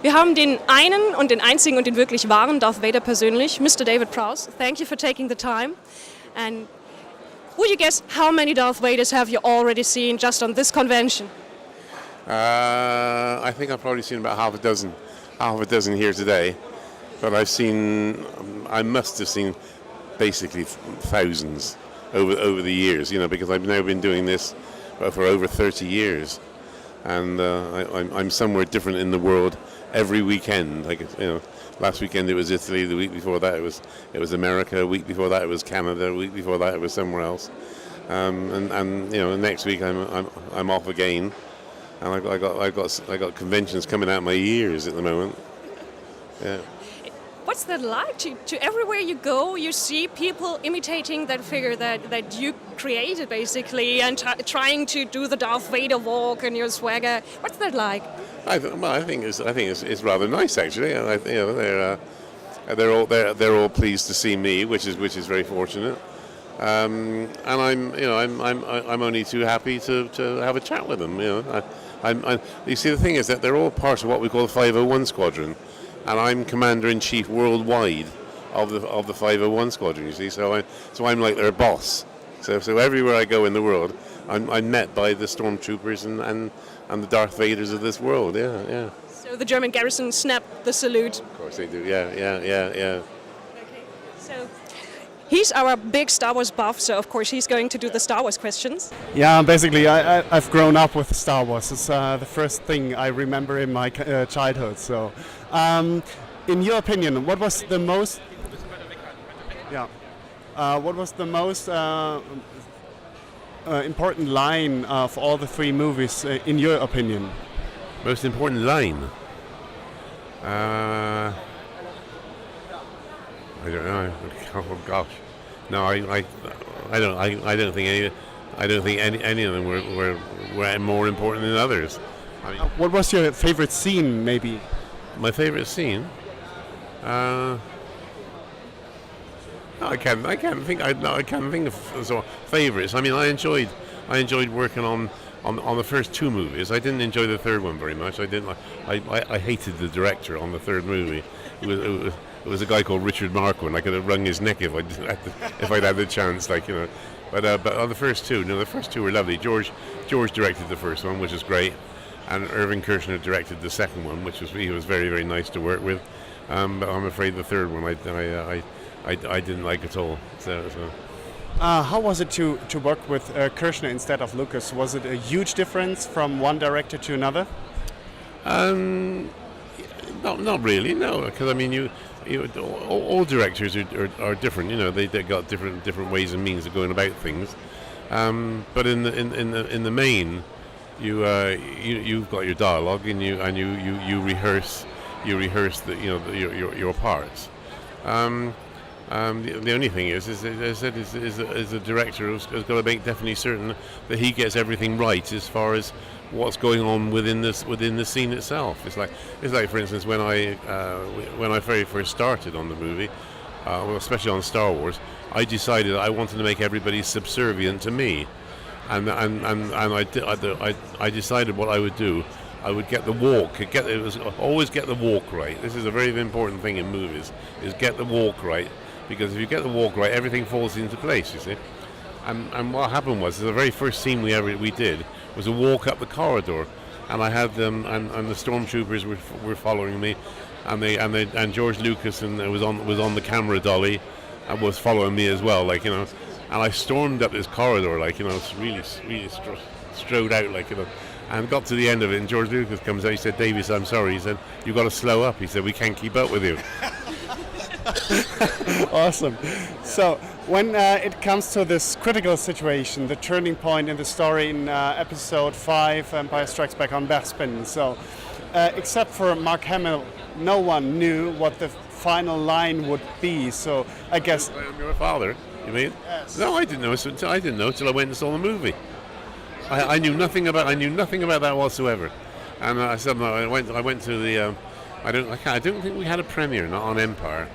Wir haben den einen und den einzigen und den wirklich wahren Darth Vader persönlich, Mr. David Prowse. Thank you for taking the time. And would you guess how many Darth Vaders have you already seen just on this convention? I think I've probably seen about half a dozen here today. But I must have seen basically thousands over the years, because I've now been doing this for over 30 years. And I'm somewhere different in the world every weekend. Last weekend it was Italy. The week before that it was America. A week before that it was Canada. A week before that it was somewhere else. And next week I'm off again. And I got conventions coming out my ears at the moment. Yeah. What's that like? To everywhere you go, you see people imitating that figure that you created, basically, and trying to do the Darth Vader walk and your swagger. What's that like? I think it's rather nice, actually. They're all pleased to see me, which is very fortunate. And I'm only too happy to have a chat with them. You see, the thing is that they're all part of what we call the 501 Squadron. And I'm Commander-in-Chief worldwide of the 501 Squadron, you see, so I'm like their boss. So everywhere I go in the world, I'm met by the stormtroopers and the Darth Vaders of this world, yeah. So the German garrison snapped the salute. Of course they do, yeah. Okay, so he's our big Star Wars buff, so of course he's going to do the Star Wars questions. Yeah, basically I've grown up with Star Wars. It's the first thing I remember in my childhood, so... in your opinion, what was the most important line of all the three movies, in your opinion? Most important line? I don't know. Oh gosh, no, I don't think any of them were more important than others. What was your favorite scene, maybe? My favorite scene? I can't think of sort of favorites. I mean, I enjoyed working on the first two movies. I didn't enjoy the third one very much. I hated the director on the third movie. It was a guy called Richard Marquand. I could have wrung his neck if I'd had the chance, But on the first two were lovely. George directed the first one, which is great. And Irving Kershner directed the second one, he was very, very nice to work with. But I'm afraid the third one I didn't like at all. So. How was it to work with Kershner instead of Lucas? Was it a huge difference from one director to another? Not really, no. Because I mean, all directors are different. They got different ways and means of going about things. But in the main. You've got your dialogue and you rehearse your parts. The only thing is the director has got to make definitely certain that he gets everything right as far as what's going on within the scene itself. It's like for instance when I very first started on the movie, especially on Star Wars, I decided I wanted to make everybody subservient to me. And I decided what I would do. I would get the walk. Always get the walk right. This is a very important thing in movies. Is get the walk right, because if you get the walk right, everything falls into place. You see. And what happened was the very first scene we did was a walk up the corridor, and I had them and the stormtroopers were following me, and George Lucas was on the camera dolly, and was following me as well, And I stormed up this corridor, really strode out, and got to the end of it. And George Lucas comes out. He said, "Davis, I'm sorry." He said, "You've got to slow up." He said, "We can't keep up with you." Awesome. So when it comes to this critical situation, the turning point in the story in episode 5, Empire Strikes Back on Bespin. So except for Mark Hamill, no one knew what the final line would be. So I guess I'm your father. You mean? Yes. No, I didn't know till I went and saw the movie. I knew nothing about that whatsoever. And I said no. I went to the. I don't think we had a premiere not on Empire.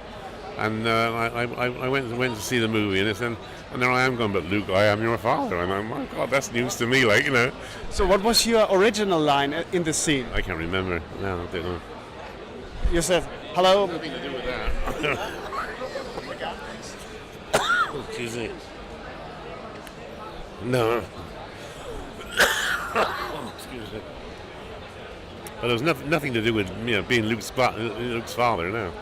And I went to see the movie, and there I am going, but Luke, I am your father. And I'm, oh God, that's news to me, So what was your original line in the scene? I can't remember. No, I don't know. You said hello. Nothing to do with that. Excuse me. No. Excuse me. But it was nothing to do with being Luke's father. No.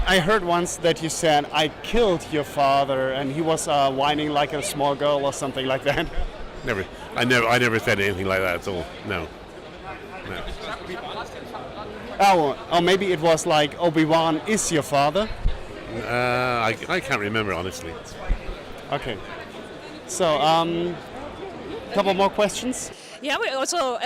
I heard once that you said, I killed your father, and he was whining like a small girl or something like that. I never said anything like that at all. No. Oh, maybe it was like Obi-Wan is your father? I can't remember, honestly. Okay. So, couple more questions? Yeah, we also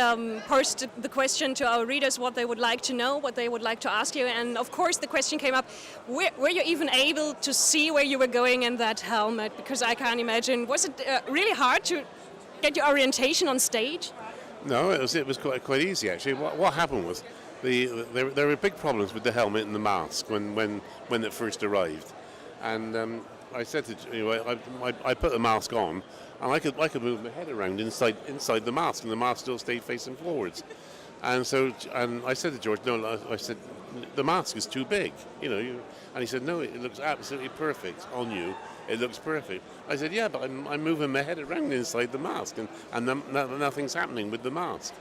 posed the question to our readers what they would like to know, what they would like to ask you. And of course the question came up, were you even able to see where you were going in that helmet? Because I can't imagine. Was it really hard to get your orientation on stage? No, it was quite easy actually. What happened was there were big problems with the helmet and the mask when it first arrived. And I said to I put the mask on, and I could move my head around inside the mask, and the mask still stayed facing forwards. And I said to George, no, I said the mask is too big, and he said, no, it looks absolutely perfect on you. It looks perfect. I said, yeah, but I'm moving my head around inside the mask, and nothing's happening with the mask.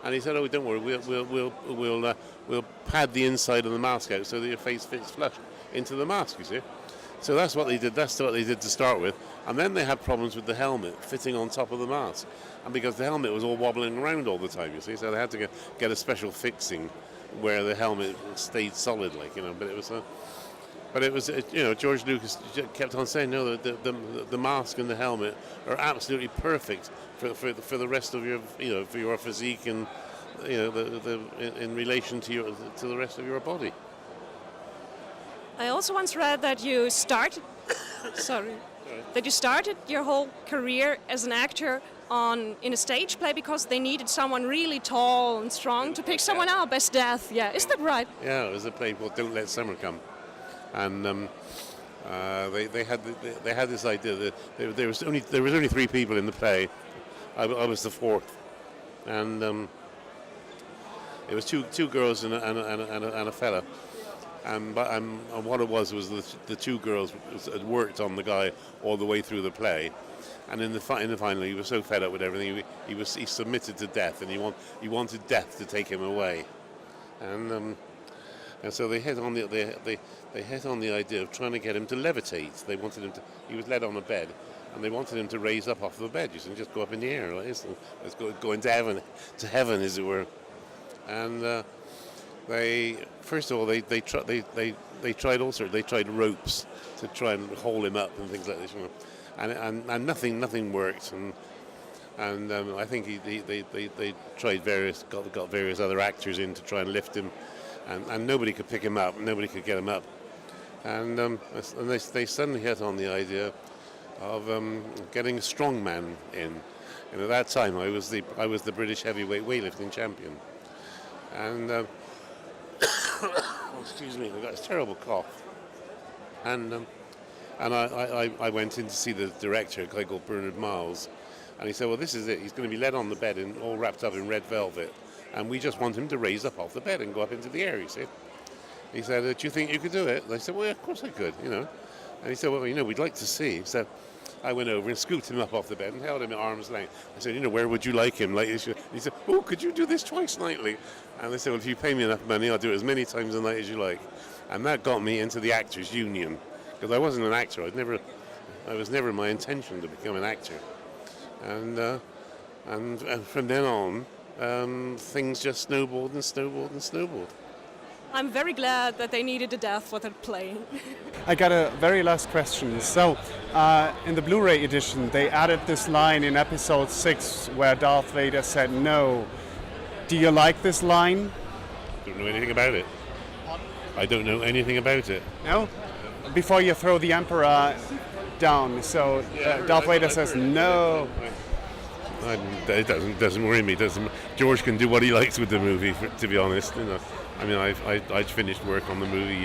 And he said, oh, don't worry, we'll pad the inside of the mask out so that your face fits flush into the mask. You see. So that's what they did. That's what they did to start with, and then they had problems with the helmet fitting on top of the mask, and because the helmet was all wobbling around all the time, you see, so they had to get a special fixing where the helmet stayed solid, But it was, George Lucas kept on saying, no, the mask and the helmet are absolutely perfect for the rest of your, for your physique and, in relation to the rest of your body. I also once read that you started your whole career as an actor in a stage play because they needed someone really tall and strong to pick someone up as Death. Yeah, is that right? Yeah, it was a play called Don't Let Summer Come, and they had this idea that there was only 3 people in the play. I was the 4th, and it was two girls and a fella. And what it was the 2 girls had worked on the guy all the way through the play, and in the final he was so fed up with everything he submitted to Death, and he wanted Death to take him away, and so they hit on the idea of trying to get him to levitate. They wanted him to. He was led on a bed, and they wanted him to raise up off the bed, and just go up in the air like this, and let's go into heaven as it were, and. They tried all sorts. They tried ropes to try and haul him up and things like this, and nothing worked. And I think they tried got various other actors in to try and lift him, and nobody could pick him up. Nobody could get him up, and they suddenly hit on the idea of getting a strongman in. And at that time, I was the British heavyweight weightlifting champion, and. Excuse me, I got a terrible cough. And I went in to see the director, a guy called Bernard Miles, and he said, well, this is it. He's going to be led on the bed and all wrapped up in red velvet, and we just want him to raise up off the bed and go up into the air, you see. He said, do you think you could do it? And I said, well, yeah, of course I could, And he said, well, we'd like to see. So I went over and scooped him up off the bed and held him at arm's length. I said, where would you like him? He said, oh, could you do this twice nightly? And they said, well, if you pay me enough money, I'll do it as many times a night as you like. And that got me into the Actors Union, because I wasn't an actor. It was never my intention to become an actor. And from then on, things just snowballed and snowballed and snowballed. I'm very glad that they needed a Death for that play. I got a very last question. So, in the Blu-ray edition, they added this line in episode 6 where Darth Vader said no. Do you like this line? Don't know anything about it. I don't know anything about it. No? Before you throw the Emperor down, so Darth Vader says no. It doesn't worry me. George can do what he likes with the movie, to be honest. I mean, I'd finished work on the movie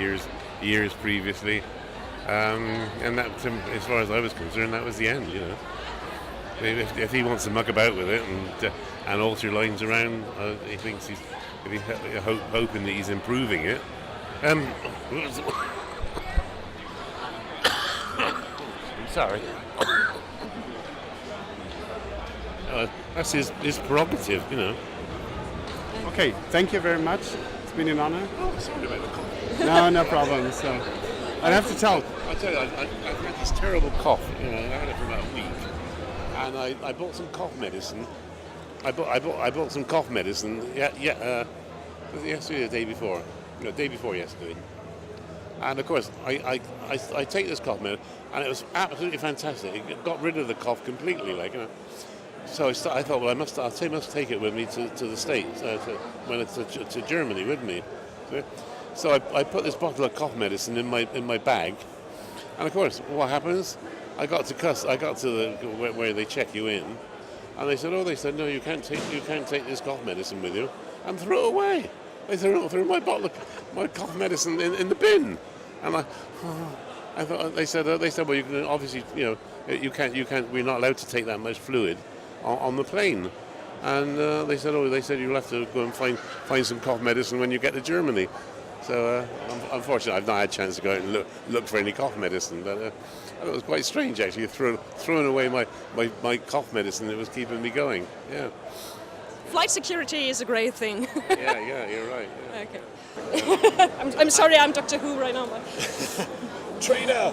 years previously, and that, as far as I was concerned, that was the end. If he wants to muck about with it and alter lines around, he thinks he's hoping that he's improving it, I'm sorry. That's his prerogative, you know. Okay, thank you very much. It's been an honor. Oh, sorry about the cough. No problem. So, I have to tell. I tell you, I've had this terrible cough. You know, I had it for about a week, and I bought some cough medicine. I bought some cough medicine. Was it yesterday or the day before? No, day before yesterday. And of course, I take this cough medicine, and it was absolutely fantastic. It got rid of the cough completely, like, you know. So I thought, well, I must take it with me to the States, to Germany with me. So I put this bottle of cough medicine in my bag, and of course, what happens? I got to where they check you in, and they said, no, you can't take this cough medicine with you, and throw it away. They threw my bottle of my cough medicine in the bin, and I thought they said, well, you can obviously, you know, you can't. We're not allowed to take that much fluid on the plane, and they said you'll have to go and find some cough medicine when you get to Germany. So unfortunately, I've not had a chance to go out and look for any cough medicine, but it was quite strange actually, throwing away my cough medicine that was keeping me going. Yeah. Flight security is a great thing. Yeah, you're right. Yeah. Okay. I'm sorry, I'm Doctor Who right now. But... Trainer.